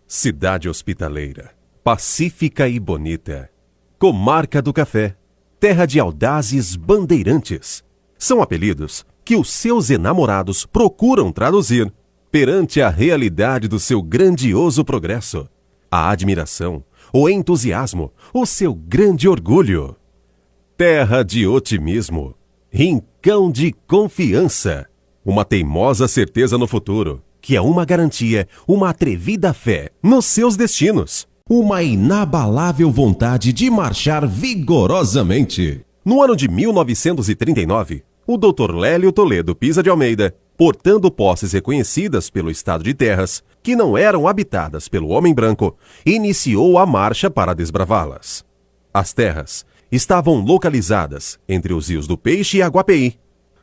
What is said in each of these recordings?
Cidade hospitaleira, pacífica e bonita. Comarca do Café, terra de audazes bandeirantes. São apelidos que os seus enamorados procuram traduzir perante a realidade do seu grandioso progresso, a admiração, o entusiasmo, o seu grande orgulho. Terra de otimismo, rincão de confiança, uma teimosa certeza no futuro, que é uma garantia, uma atrevida fé nos seus destinos, uma inabalável vontade de marchar vigorosamente. No ano de 1939, o Dr. Lélio Toledo Pisa de Almeida, portando posses reconhecidas pelo estado de terras que não eram habitadas pelo homem branco, iniciou a marcha para desbravá-las. As terras estavam localizadas entre os rios do Peixe e Aguapeí.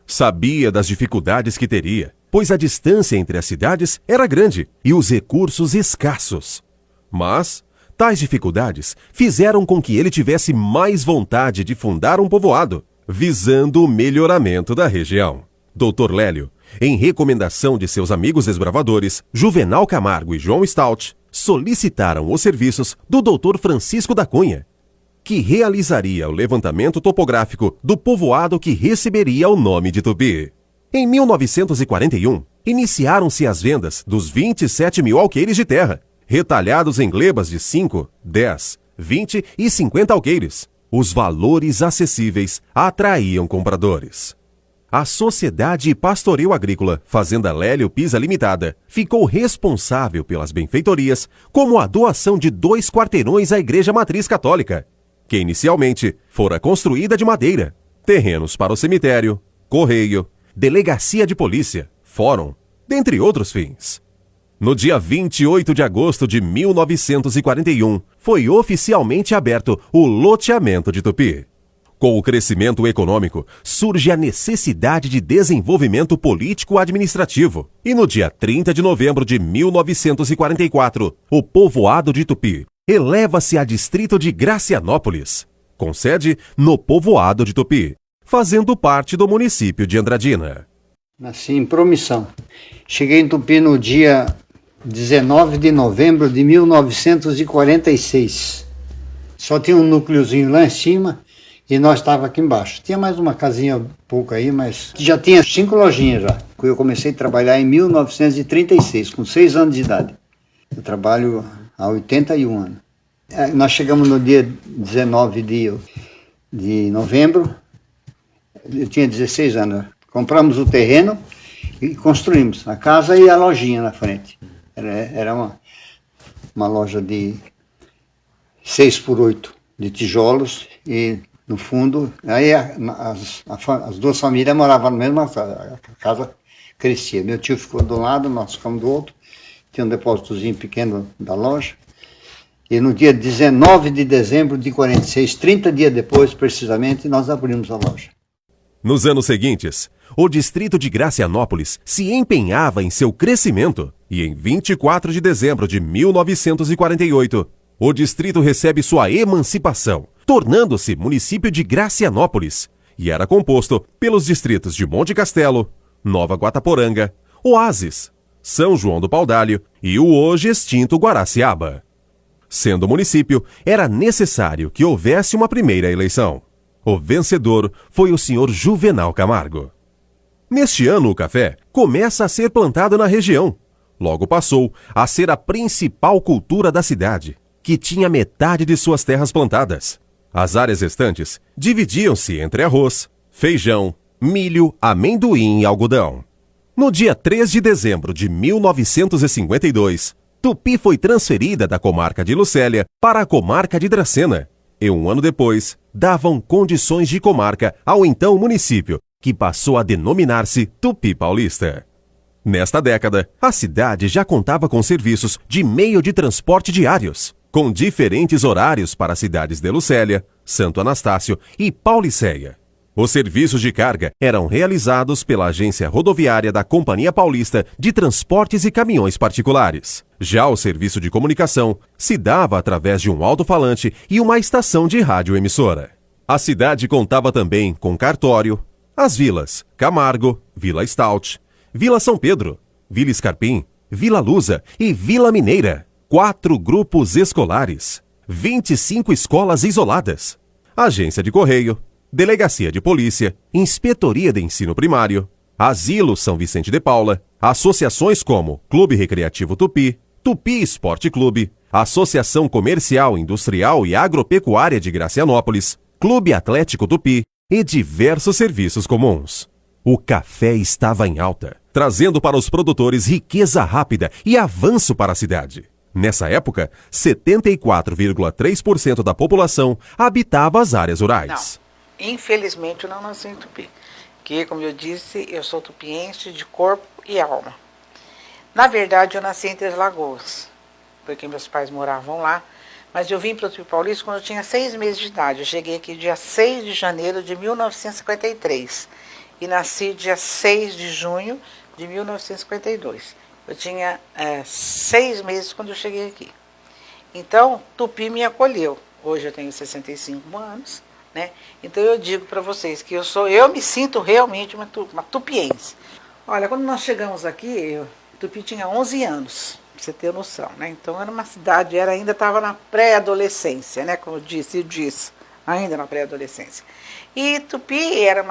Sabia das dificuldades que teria, pois a distância entre as cidades era grande e os recursos escassos. Mas tais dificuldades fizeram com que ele tivesse mais vontade de fundar um povoado, visando o melhoramento da região. Dr. Lélio, em recomendação de seus amigos desbravadores, Juvenal Camargo e João Stout, solicitaram os serviços do Dr. Francisco da Cunha, que realizaria o levantamento topográfico do povoado que receberia o nome de Tupi. Em 1941, iniciaram-se as vendas dos 27 mil alqueires de terra, retalhados em glebas de 5, 10, 20 e 50 alqueires. Os valores acessíveis atraíam compradores. A Sociedade Pastoril Agrícola Fazenda Lélio Pisa Limitada ficou responsável pelas benfeitorias, como a doação de 2 quarteirões à Igreja Matriz Católica, que inicialmente fora construída de madeira, terrenos para o cemitério, correio, delegacia de polícia, fórum, dentre outros fins. No dia 28 de agosto de 1941, foi oficialmente aberto o loteamento de Tupi. Com o crescimento econômico, surge a necessidade de desenvolvimento político-administrativo. E no dia 30 de novembro de 1944, o povoado de Tupi eleva-se a distrito de Gracianópolis, com sede no povoado de Tupi, fazendo parte do município de Andradina. Nasci em Promissão. Cheguei em Tupi no dia 19 de novembro de 1946. Só tinha um núcleozinho lá em cima e nós estávamos aqui embaixo. Tinha mais uma casinha pouco aí, mas já tinha 5 lojinhas já. Eu comecei a trabalhar em 1936, com 6 anos de idade. Eu trabalho há 81 anos. Nós chegamos no dia 19 de novembro, eu tinha 16 anos. Compramos o terreno e construímos a casa e a lojinha na frente. Era uma loja de 6x8 de tijolos e no fundo, aí as 2 famílias moravam na mesma casa, a casa crescia. Meu tio ficou de um lado, nós ficamos do outro, tinha um depósitozinho pequeno da loja. E no dia 19 de dezembro de 46, 30 dias depois, precisamente, nós abrimos a loja. Nos anos seguintes, o distrito de Gracianópolis se empenhava em seu crescimento e em 24 de dezembro de 1948, o distrito recebe sua emancipação, tornando-se município de Gracianópolis, e era composto pelos distritos de Monte Castelo, Nova Guataporanga, Oásis, São João do Paudalho e o hoje extinto Guaraciaba. Sendo município, era necessário que houvesse uma primeira eleição. O vencedor foi o senhor Juvenal Camargo. Neste ano, o café começa a ser plantado na região. Logo passou a ser a principal cultura da cidade, que tinha metade de suas terras plantadas. As áreas restantes dividiam-se entre arroz, feijão, milho, amendoim e algodão. No dia 3 de dezembro de 1952, Tupi foi transferida da comarca de Lucélia para a comarca de Dracena, e um ano depois, davam condições de comarca ao então município, que passou a denominar-se Tupi Paulista. Nesta década, a cidade já contava com serviços de meio de transporte diários, com diferentes horários para as cidades de Lucélia, Santo Anastácio e Paulicéia. Os serviços de carga eram realizados pela agência rodoviária da Companhia Paulista de Transportes e Caminhões Particulares. Já o serviço de comunicação se dava através de um alto-falante e uma estação de radioemissora. A cidade contava também com cartório, as vilas Camargo, Vila Stout, Vila São Pedro, Vila Escarpim, Vila Lusa e Vila Mineira, 4 grupos escolares, 25 escolas isoladas, agência de correio, delegacia de polícia, inspetoria de ensino primário, asilo São Vicente de Paula, associações como Clube Recreativo Tupi, Tupi Esporte Clube, Associação Comercial, Industrial e Agropecuária de Gracianópolis, Clube Atlético Tupi e diversos serviços comuns. O café estava em alta, trazendo para os produtores riqueza rápida e avanço para a cidade. Nessa época, 74,3% da população habitava as áreas rurais. Não, infelizmente eu não nasci em Tupi, que, como eu disse, eu sou tupiense de corpo e alma. Na verdade, eu nasci em Três Lagoas, porque meus pais moravam lá, mas eu vim para o Tupi Paulista quando eu tinha 6 meses de idade. Eu cheguei aqui dia 6 de janeiro de 1953 e nasci dia 6 de junho de 1952. Eu tinha 6 meses quando eu cheguei aqui. Então, Tupi me acolheu. Hoje eu tenho 65 anos, né? Então eu digo para vocês que eu me sinto realmente uma tupiense. Olha, quando nós chegamos aqui, Tupi tinha 11 anos, pra você ter noção, né? Então era uma cidade, ainda estava na pré-adolescência, né? Como eu disse, ainda na pré-adolescência. E Tupi era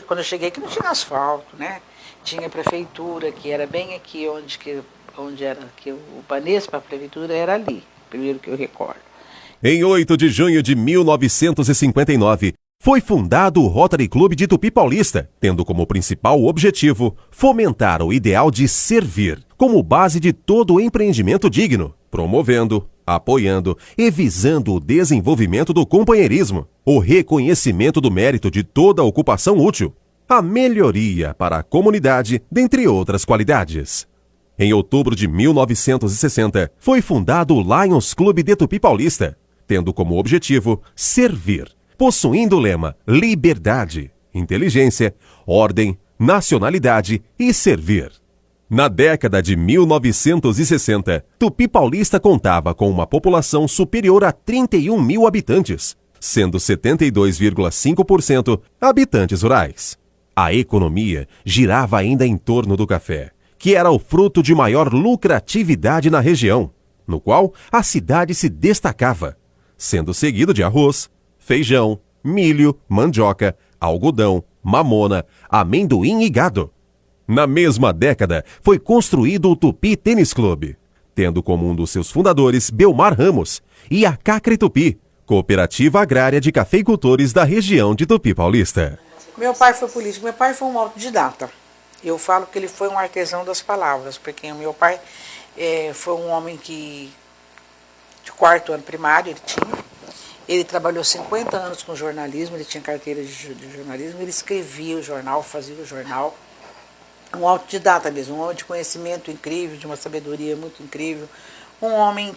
quando eu cheguei aqui não tinha asfalto, né? Tinha prefeitura, que era bem aqui onde era que o Banespa, a prefeitura era ali, primeiro que eu recordo. Em 8 de junho de 1959, foi fundado o Rotary Clube de Tupi Paulista, tendo como principal objetivo fomentar o ideal de servir, como base de todo o empreendimento digno, promovendo, apoiando e visando o desenvolvimento do companheirismo, o reconhecimento do mérito de toda a ocupação útil, a melhoria para a comunidade, dentre outras qualidades. Em outubro de 1960, foi fundado o Lions Clube de Tupi Paulista, tendo como objetivo servir, possuindo o lema liberdade, inteligência, ordem, nacionalidade e servir. Na década de 1960, Tupi Paulista contava com uma população superior a 31 mil habitantes, sendo 72,5% habitantes rurais. A economia girava ainda em torno do café, que era o fruto de maior lucratividade na região, no qual a cidade se destacava, sendo seguido de arroz, feijão, milho, mandioca, algodão, mamona, amendoim e gado. Na mesma década, foi construído o Tupi Tênis Clube, tendo como um dos seus fundadores Belmar Ramos e a Cacre Tupi, cooperativa agrária de cafeicultores da região de Tupi Paulista. Meu pai foi político, meu pai foi um autodidata. Eu falo que ele foi um artesão das palavras, porque o meu pai foi um homem de 4º ano primário, ele trabalhou 50 anos com jornalismo, ele tinha carteira de jornalismo, ele escrevia o jornal, fazia o jornal. Um autodidata mesmo, um homem de conhecimento incrível, de uma sabedoria muito incrível, um homem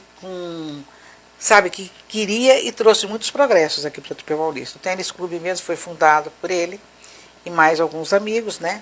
que queria e trouxe muitos progressos aqui para o Tupi Paulista. O Tênis Clube mesmo foi fundado por ele e mais alguns amigos, né?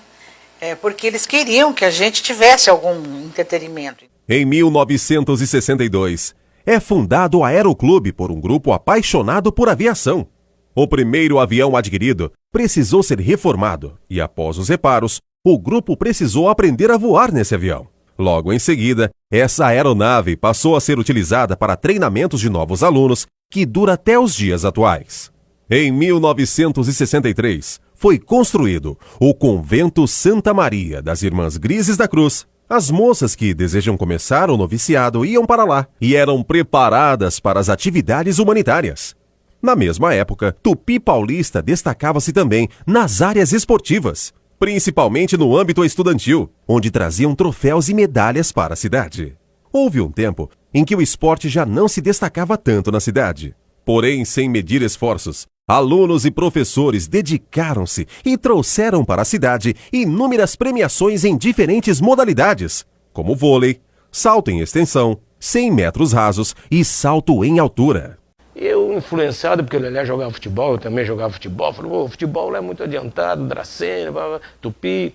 Porque eles queriam que a gente tivesse algum entretenimento. Em 1962, é fundado o Aeroclube por um grupo apaixonado por aviação. O primeiro avião adquirido precisou ser reformado e, após os reparos, o grupo precisou aprender a voar nesse avião. Logo em seguida, essa aeronave passou a ser utilizada para treinamentos de novos alunos, que dura até os dias atuais. Em 1963, foi construído o Convento Santa Maria das Irmãs Grises da Cruz. As moças que desejam começar o noviciado iam para lá e eram preparadas para as atividades humanitárias. Na mesma época, Tupi Paulista destacava-se também nas áreas esportivas, principalmente no âmbito estudantil, onde traziam troféus e medalhas para a cidade. Houve um tempo em que o esporte já não se destacava tanto na cidade. Porém, sem medir esforços, alunos e professores dedicaram-se e trouxeram para a cidade inúmeras premiações em diferentes modalidades, como vôlei, salto em extensão, 100 metros rasos e salto em altura. Eu, influenciado, porque o Lelé jogava futebol, eu também jogava futebol, falei, o futebol é muito adiantado, Dracena, Tupi.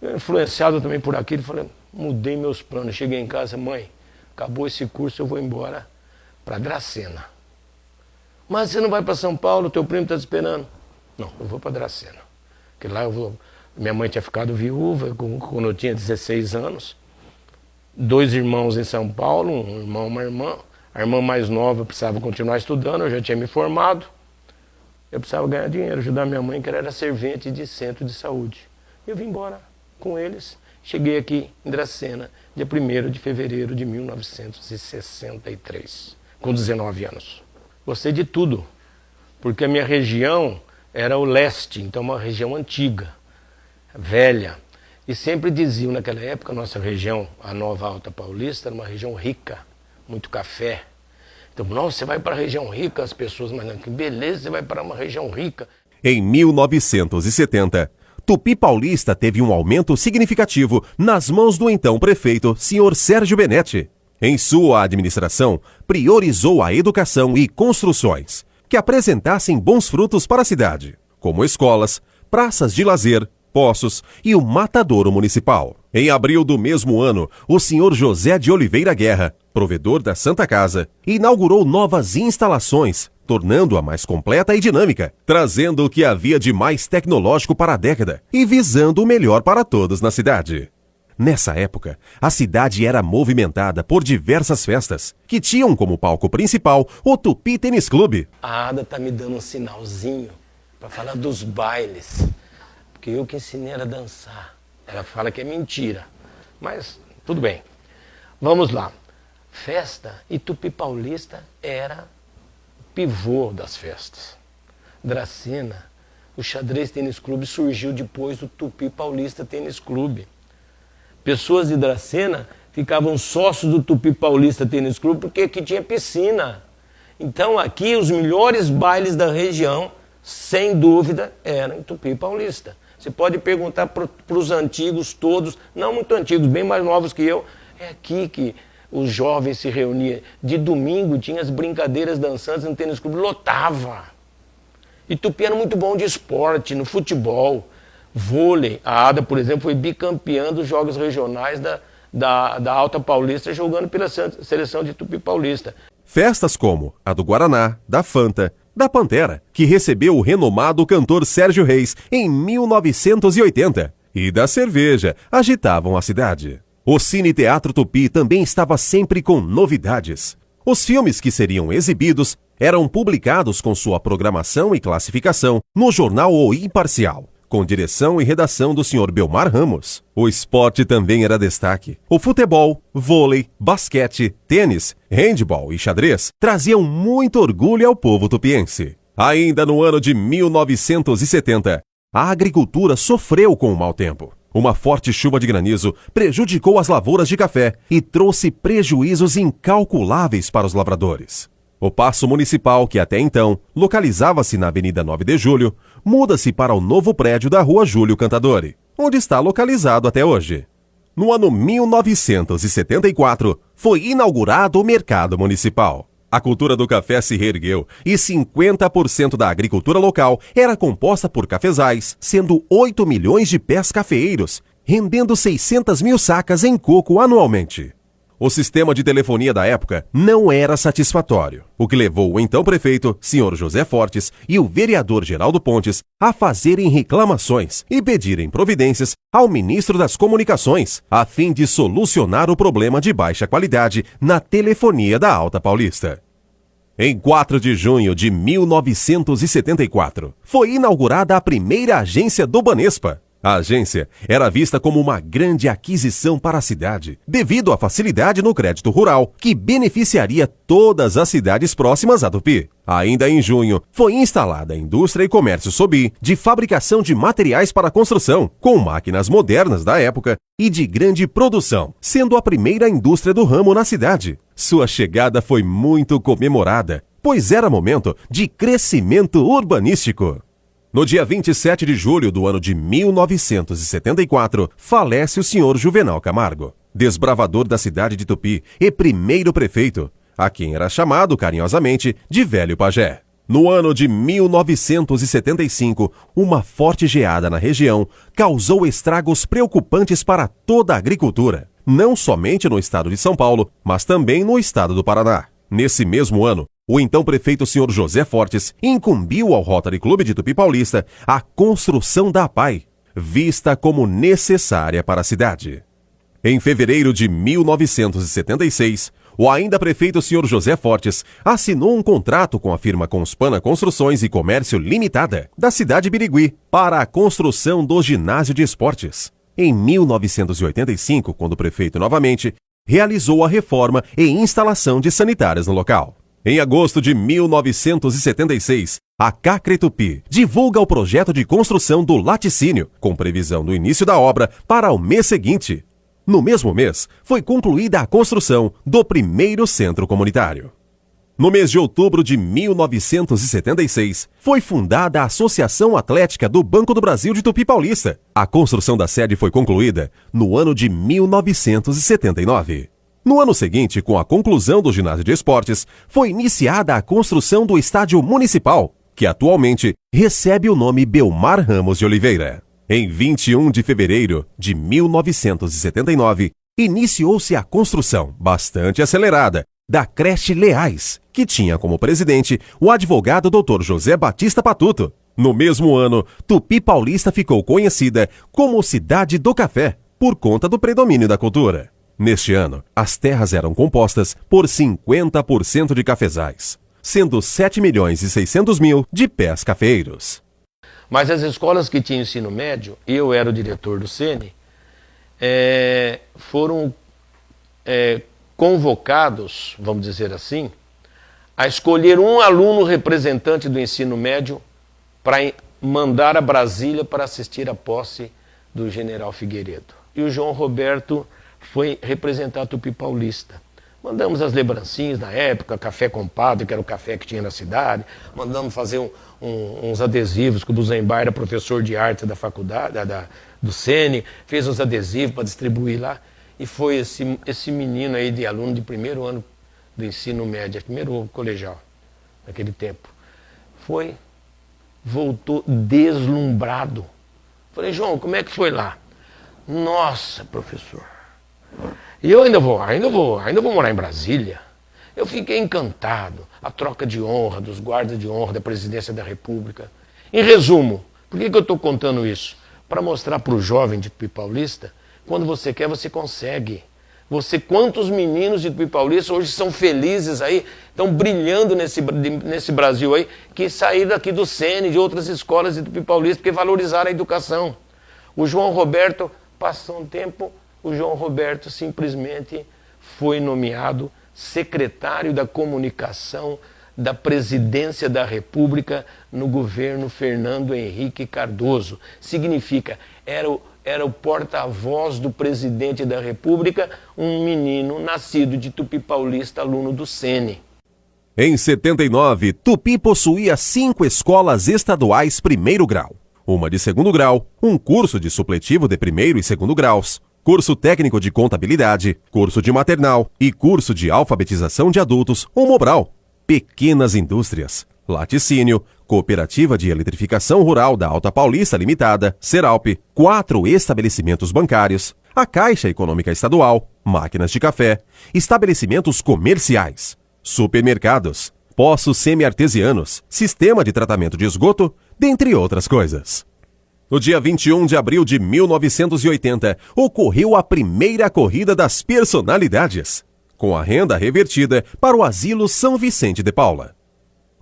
Eu, influenciado também por aquilo, falei, mudei meus planos. Cheguei em casa, mãe, acabou esse curso, eu vou embora para Dracena. Mas você não vai para São Paulo, teu primo está te esperando. Não, eu vou para Dracena. Porque lá eu vou. Minha mãe tinha ficado viúva quando eu tinha 16 anos. 2 irmãos em São Paulo, um irmão e uma irmã. A irmã mais nova precisava continuar estudando, eu já tinha me formado. Eu precisava ganhar dinheiro, ajudar minha mãe, que ela era servente de centro de saúde. Eu vim embora com eles. Cheguei aqui em Dracena, dia 1º de fevereiro de 1963, com 19 anos. Gostei de tudo, porque a minha região era o leste, então uma região antiga, velha. E sempre diziam naquela época, nossa região, a Nova Alta Paulista, era uma região rica, muito café. Então, nossa, você vai para a região rica, as pessoas, mas não, que beleza, você vai para uma região rica. Em 1970, Tupi Paulista teve um aumento significativo nas mãos do então prefeito, Sr. Sérgio Benetti. Em sua administração, priorizou a educação e construções que apresentassem bons frutos para a cidade, como escolas, praças de lazer, poços e o matadouro municipal. Em abril do mesmo ano, o senhor José de Oliveira Guerra, provedor da Santa Casa, inaugurou novas instalações, tornando-a mais completa e dinâmica, trazendo o que havia de mais tecnológico para a década e visando o melhor para todos na cidade. Nessa época, a cidade era movimentada por diversas festas, que tinham como palco principal o Tupi Tênis Clube. A Ada tá me dando um sinalzinho para falar dos bailes, porque eu que ensinei ela a dançar. Ela fala que é mentira, mas tudo bem. Vamos lá. Festa e Tupi Paulista era o pivô das festas. Dracena, o Xadrez Tênis Clube surgiu depois do Tupi Paulista Tênis Clube. Pessoas de Dracena ficavam sócios do Tupi Paulista Tênis Clube porque aqui tinha piscina. Então aqui os melhores bailes da região, sem dúvida, eram em Tupi Paulista. Você pode perguntar para os antigos todos, não muito antigos, bem mais novos que eu, é aqui que os jovens se reuniam. De domingo tinha as brincadeiras dançantes no tênis clube, lotava. E Tupi era muito bom de esporte, no futebol, vôlei. A Ada, por exemplo, foi bicampeã dos jogos regionais da Alta Paulista, jogando pela seleção de Tupi Paulista. Festas como a do Guaraná, da Fanta, da Pantera, que recebeu o renomado cantor Sérgio Reis em 1980, e da cerveja agitavam a cidade. O Cine Teatro Tupi também estava sempre com novidades. Os filmes que seriam exibidos eram publicados com sua programação e classificação no jornal O Imparcial, com direção e redação do Sr. Belmar Ramos. O esporte também era destaque. O futebol, vôlei, basquete, tênis, handebol e xadrez traziam muito orgulho ao povo tupiense. Ainda no ano de 1970, a agricultura sofreu com o mau tempo. Uma forte chuva de granizo prejudicou as lavouras de café e trouxe prejuízos incalculáveis para os lavradores. O Paço Municipal, que até então localizava-se na Avenida 9 de Julho, muda-se para o novo prédio da Rua Júlio Cantadori, onde está localizado até hoje. No ano 1974, foi inaugurado o Mercado Municipal. A cultura do café se reergueu e 50% da agricultura local era composta por cafezais, sendo 8 milhões de pés cafeeiros, rendendo 600 mil sacas em coco anualmente. O sistema de telefonia da época não era satisfatório, o que levou o então prefeito, Sr. José Fortes, e o vereador Geraldo Pontes a fazerem reclamações e pedirem providências ao ministro das Comunicações, a fim de solucionar o problema de baixa qualidade na telefonia da Alta Paulista. Em 4 de junho de 1974, foi inaugurada a primeira agência do Banespa. A agência era vista como uma grande aquisição para a cidade, devido à facilidade no crédito rural, que beneficiaria todas as cidades próximas a Tupi. Ainda em junho, foi instalada a Indústria e Comércio Sobi, de fabricação de materiais para construção, com máquinas modernas da época e de grande produção, sendo a primeira indústria do ramo na cidade. Sua chegada foi muito comemorada, pois era momento de crescimento urbanístico. No dia 27 de julho do ano de 1974, falece o senhor Juvenal Camargo, desbravador da cidade de Tupi e primeiro prefeito, a quem era chamado carinhosamente de Velho Pajé. No ano de 1975, uma forte geada na região causou estragos preocupantes para toda a agricultura, não somente no estado de São Paulo, mas também no estado do Paraná. Nesse mesmo ano, o então prefeito Sr. José Fortes incumbiu ao Rotary Clube de Tupi Paulista a construção da APAI, vista como necessária para a cidade. Em fevereiro de 1976, o ainda prefeito Sr. José Fortes assinou um contrato com a firma Conspana Construções e Comércio Limitada, da cidade de Birigui, para a construção do ginásio de esportes. Em 1985, quando prefeito novamente, realizou a reforma e instalação de sanitárias no local. Em agosto de 1976, a Cacretupi divulga o projeto de construção do laticínio, com previsão do início da obra para o mês seguinte. No mesmo mês, foi concluída a construção do primeiro centro comunitário. No mês de outubro de 1976, foi fundada a Associação Atlética do Banco do Brasil de Tupi Paulista. A construção da sede foi concluída no ano de 1979. No ano seguinte, com a conclusão do ginásio de esportes, foi iniciada a construção do estádio municipal, que atualmente recebe o nome Belmar Ramos de Oliveira. Em 21 de fevereiro de 1979, iniciou-se a construção, bastante acelerada, da creche Leais, que tinha como presidente o advogado Dr. José Batista Patuto. No mesmo ano, Tupi Paulista ficou conhecida como Cidade do Café, por conta do predomínio da cultura. Neste ano, as terras eram compostas por 50% de cafezais, sendo 7.600.000 de pés cafeeiros. Mas as escolas que tinham ensino médio, eu era o diretor do SENI, foram convocados, vamos dizer assim, a escolher um aluno representante do ensino médio para mandar a Brasília para assistir à posse do general Figueiredo. E o João Roberto foi representar a Tupi Paulista. Mandamos as lembrancinhas na época, café compadre, que era o café que tinha na cidade. Mandamos fazer uns adesivos, que o Buzenbar era professor de arte da faculdade, do SENI, fez uns adesivos para distribuir lá. E foi esse menino aí de aluno de primeiro ano do ensino médio, primeiro colegial, naquele tempo. Voltou deslumbrado. Falei, João, como é que foi lá? Nossa, professor. E eu ainda vou morar em Brasília. Eu fiquei encantado. A troca de honra, dos guardas de honra da presidência da República. Em resumo, por que eu estou contando isso? Para mostrar para o jovem de Tupi Paulista, quando você quer, você consegue. Quantos meninos de Tupi Paulista hoje são felizes aí, estão brilhando nesse Brasil aí, que saíram daqui do SENI, de outras escolas de Tupi Paulista, porque valorizaram a educação. O João Roberto, passou um tempo, o João Roberto simplesmente foi nomeado secretário da comunicação da presidência da República no governo Fernando Henrique Cardoso. Significa, era o porta-voz do presidente da República, um menino nascido de Tupi Paulista, aluno do SENI. Em 79, Tupi possuía 5 escolas estaduais primeiro grau, uma de segundo grau, um curso de supletivo de primeiro e segundo graus, curso técnico de contabilidade, curso de maternal e curso de alfabetização de adultos ou Mobral, pequenas indústrias, laticínio, Cooperativa de Eletrificação Rural da Alta Paulista Limitada, Seralp, 4 estabelecimentos bancários, a Caixa Econômica Estadual, máquinas de café, estabelecimentos comerciais, supermercados, poços semi-artesianos, sistema de tratamento de esgoto, dentre outras coisas. No dia 21 de abril de 1980, ocorreu a primeira corrida das personalidades, com a renda revertida para o Asilo São Vicente de Paula.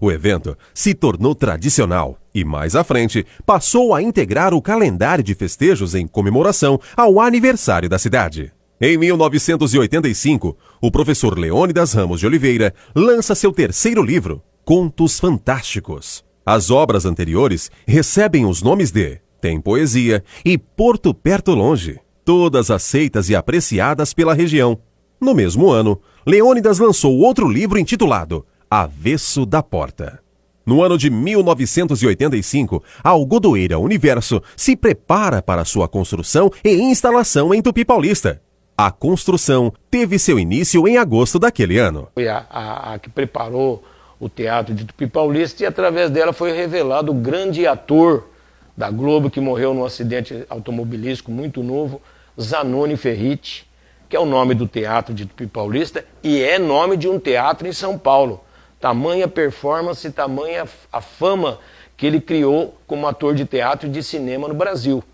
O evento se tornou tradicional e, mais à frente, passou a integrar o calendário de festejos em comemoração ao aniversário da cidade. Em 1985, o professor Leônidas Ramos de Oliveira lança seu terceiro livro, Contos Fantásticos. As obras anteriores recebem os nomes de Tem Poesia e Porto Perto Longe, todas aceitas e apreciadas pela região. No mesmo ano, Leônidas lançou outro livro intitulado Avesso da Porta. No ano de 1985, a Algodoeira Universo se prepara para sua construção e instalação em Tupi Paulista. A construção teve seu início em agosto daquele ano. Foi a que preparou o teatro de Tupi Paulista e através dela foi revelado o grande ator da Globo que morreu num acidente automobilístico muito novo, Zanoni Ferriti, que é o nome do teatro de Tupi Paulista e é nome de um teatro em São Paulo. Tamanha performance, tamanha a fama que ele criou como ator de teatro e de cinema no Brasil.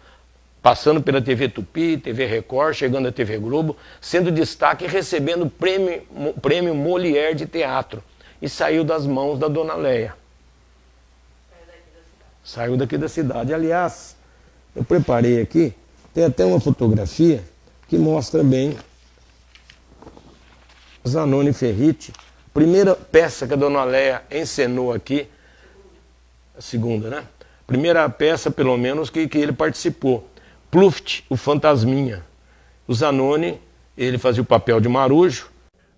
passando pela TV Tupi, TV Record, chegando à TV Globo, sendo destaque e recebendo prêmio Molière de teatro. E saiu das mãos da Dona Leia. Saiu daqui da cidade. Aliás, eu preparei aqui, tem até uma fotografia que mostra bem Zanoni Ferriti. Primeira peça que a Dona Leia encenou aqui, a segunda, né? Primeira peça, pelo menos, que ele participou. Pluft, o Fantasminha. O Zanoni, ele fazia o papel de Marujo.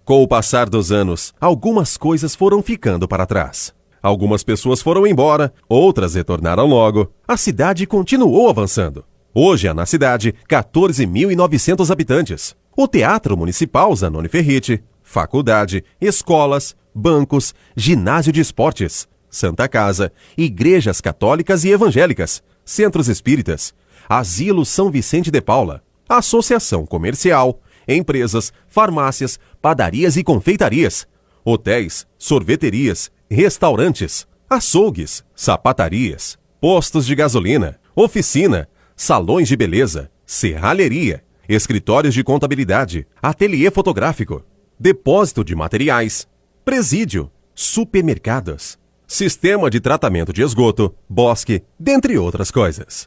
Com o passar dos anos, algumas coisas foram ficando para trás. Algumas pessoas foram embora, outras retornaram logo. A cidade continuou avançando. Hoje há na cidade 14.900 habitantes. O Teatro Municipal Zanoni Ferriti, faculdade, escolas, bancos, ginásio de esportes, Santa Casa, igrejas católicas e evangélicas, centros espíritas, Asilo São Vicente de Paula, associação comercial, empresas, farmácias, padarias e confeitarias, hotéis, sorveterias, restaurantes, açougues, sapatarias, postos de gasolina, oficina, salões de beleza, serralheria, escritórios de contabilidade, ateliê fotográfico, depósito de materiais, presídio, supermercados, sistema de tratamento de esgoto, bosque, dentre outras coisas.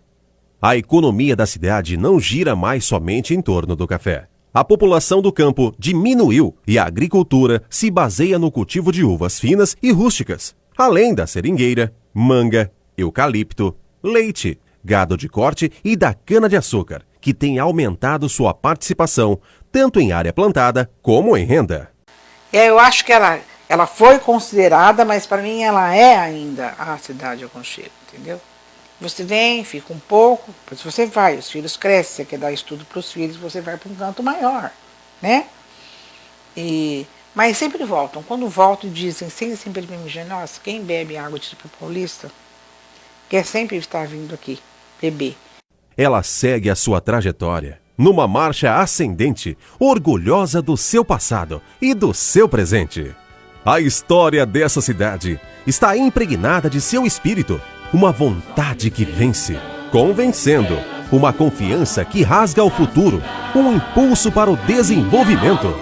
A economia da cidade não gira mais somente em torno do café. A população do campo diminuiu e a agricultura se baseia no cultivo de uvas finas e rústicas, além da seringueira, manga, eucalipto, leite, gado de corte e da cana-de-açúcar, que tem aumentado sua participação tanto em área plantada como em renda. Eu acho que ela foi considerada, mas para mim ela é ainda a cidade aconchego, entendeu? Você vem, fica um pouco, depois você vai, os filhos crescem, você quer dar estudo para os filhos, você vai para um canto maior, né? Mas sempre voltam. Quando voltam, dizem sempre para mim, nossa, quem bebe água de Tupi Paulista quer sempre estar vindo aqui beber. Ela segue a sua trajetória numa marcha ascendente, orgulhosa do seu passado e do seu presente. A história dessa cidade está impregnada de seu espírito, uma vontade que vence, convencendo, uma confiança que rasga o futuro, um impulso para o desenvolvimento.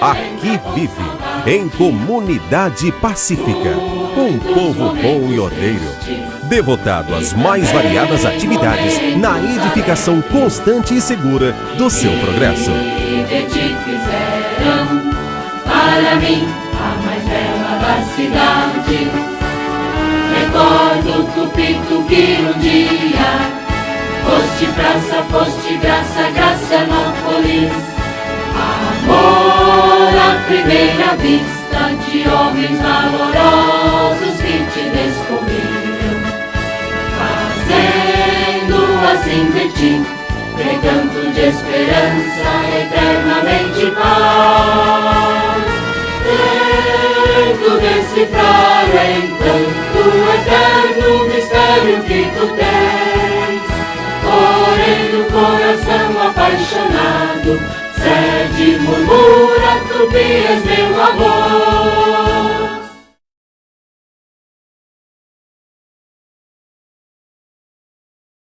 Aqui vive, em comunidade pacífica, um povo bom e ordeiro, devotado às mais variadas atividades na edificação constante e segura do seu progresso. Para mim, a mais bela da cidade. Recordo Tupi um dia, foste praça, foste graça, Gracianópolis. Amor à primeira vista de homens valorosos que te descobriram, fazendo assim de ti, recanto de esperança, eternamente paz. Tento decifrar então o eterno mistério que tu tens, porém o coração apaixonado cede, murmura, tu és meu amor.